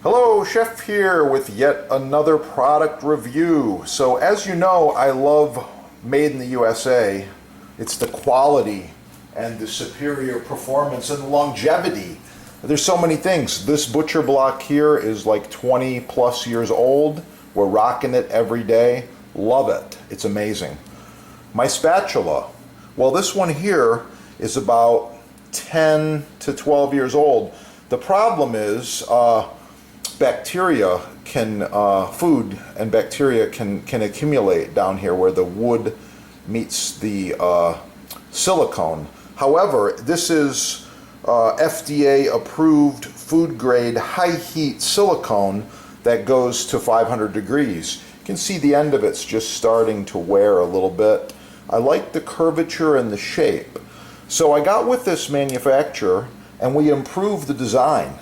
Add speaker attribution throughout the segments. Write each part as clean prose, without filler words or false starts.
Speaker 1: Hello, Chef here with yet another product review. So as you know, I love Made in the USA. It's the quality and the superior performance and the longevity. There's so many things. This butcher block here is like 20 plus years old. We're rocking it every day. Love it. It's amazing. My spatula, well, this one here is about 10 to 12 years old. The problem is bacteria can, food and bacteria can accumulate down here where the wood meets the silicone. However, this is FDA approved food grade high heat silicone that goes to 500 degrees. You can see the end of it's just starting to wear a little bit. I like the curvature and the shape. So I got with this manufacturer and we improved the design.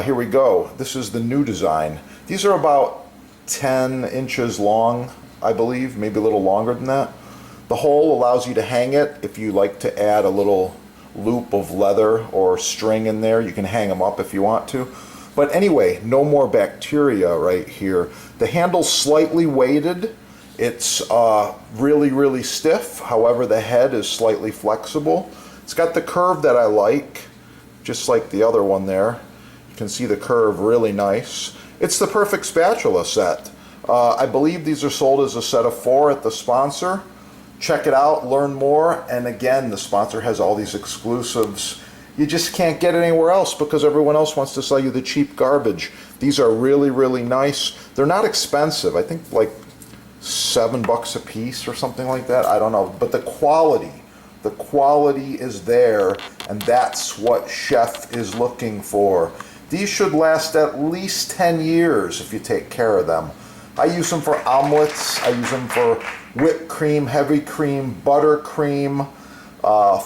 Speaker 1: Here we go. This is the new design. These are about 10 inches long, I believe, maybe a little longer than that. The hole allows you to hang it. If you like to add a little loop of leather or string in there, you can hang them up if you want to. But anyway, no more bacteria right here. The handle's slightly weighted. It's really stiff. However, the head is slightly flexible. It's got the curve that I like, just like the other one there. You can see the curve really nice. It's the perfect spatula set. I believe these are sold as a set of 4 at the sponsor. Check it out, learn more, and again, the sponsor has all these exclusives. You just can't get it anywhere else because everyone else wants to sell you the cheap garbage. These are really nice. They're not expensive. I think like $7 a piece or something like that. I don't know, but the quality is there, and that's what Chef is looking for. These should last at least 10 years if you take care of them. I use them for omelets. I use them for whipped cream, heavy cream, buttercream,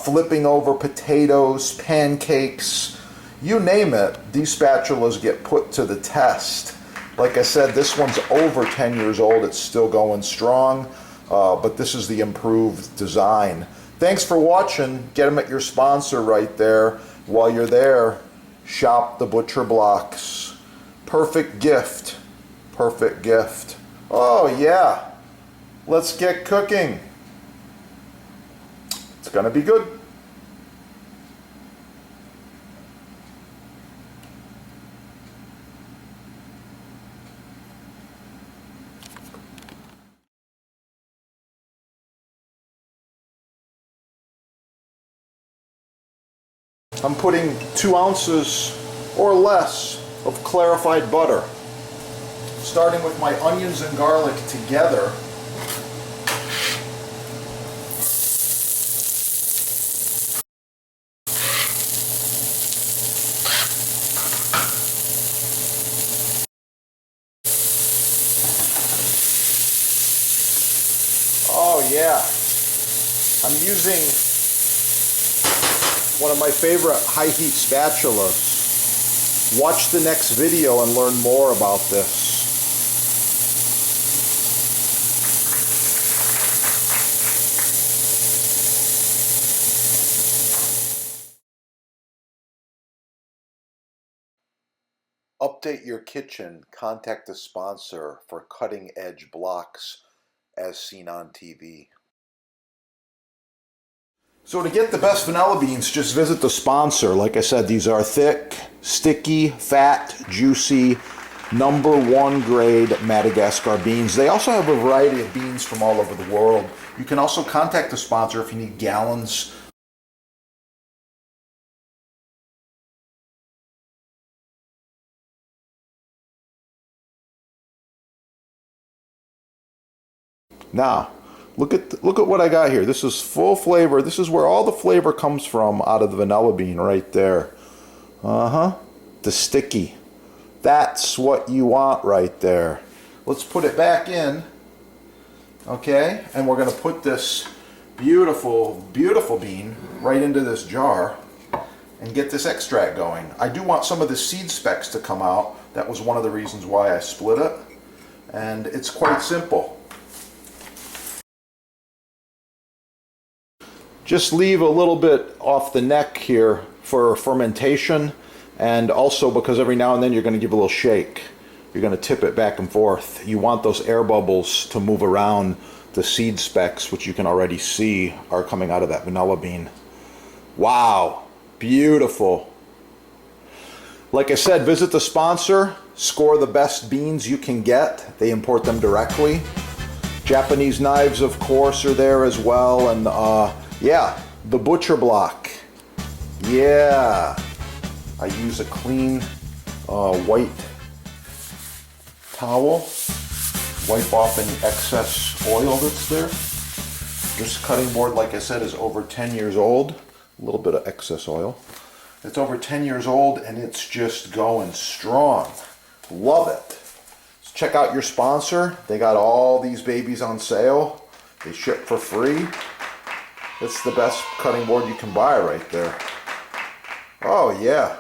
Speaker 1: flipping over potatoes, pancakes, you name it. These spatulas get put to the test. Like I said, this one's over 10 years old. It's still going strong, but this is the improved design. Thanks for watching. Get them at your sponsor right there. While you're there, shop the butcher blocks. Perfect gift. Perfect gift. Oh yeah. Let's get cooking. It's gonna be good. I'm putting 2 ounces or less of clarified butter. Starting with my onions and garlic together. Oh yeah, I'm using one of my favorite high heat spatulas. Watch the next video and learn more about this. Update your kitchen. Contact the sponsor for cutting edge blocks as seen on TV. So to get the best vanilla beans, just visit the sponsor. Like I said, these are thick, sticky, fat, juicy, #1 grade Madagascar beans. They also have a variety of beans from all over the world. You can also contact the sponsor if you need gallons. Now, look at what I got here. This is full flavor. This is where all the flavor comes from out of the vanilla bean right there. The sticky. That's what you want right there. Let's put it back in. Okay, and we're going to put this beautiful bean right into this jar and get this extract going. I do want some of the seed specks to come out. That was one of the reasons why I split it. And it's quite simple. Just leave a little bit off the neck here for fermentation, And also because every now and then you're going to give a little shake. You're going to tip it back and forth. You want those air bubbles to move around the seed specks, which you can already see are coming out of that vanilla bean. Wow, beautiful. Like I said, visit the sponsor, score the best beans you can get. They import them directly. Japanese knives, of course, are there as well. And yeah, the butcher block. Yeah, I use a clean white towel, wipe off any excess oil that's there. This cutting board, like I said, is over 10 years old. A little bit of excess oil. It's over 10 years old and it's just going strong. Love it. So check out your sponsor. They got all these babies on sale. They ship for free. It's the best cutting board you can buy right there. Oh yeah.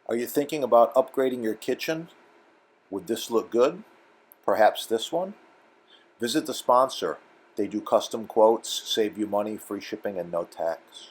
Speaker 1: Are you thinking about upgrading your kitchen? Would this look good? Perhaps this one? Visit the sponsor. They do custom quotes, save you money, free shipping, and no tax.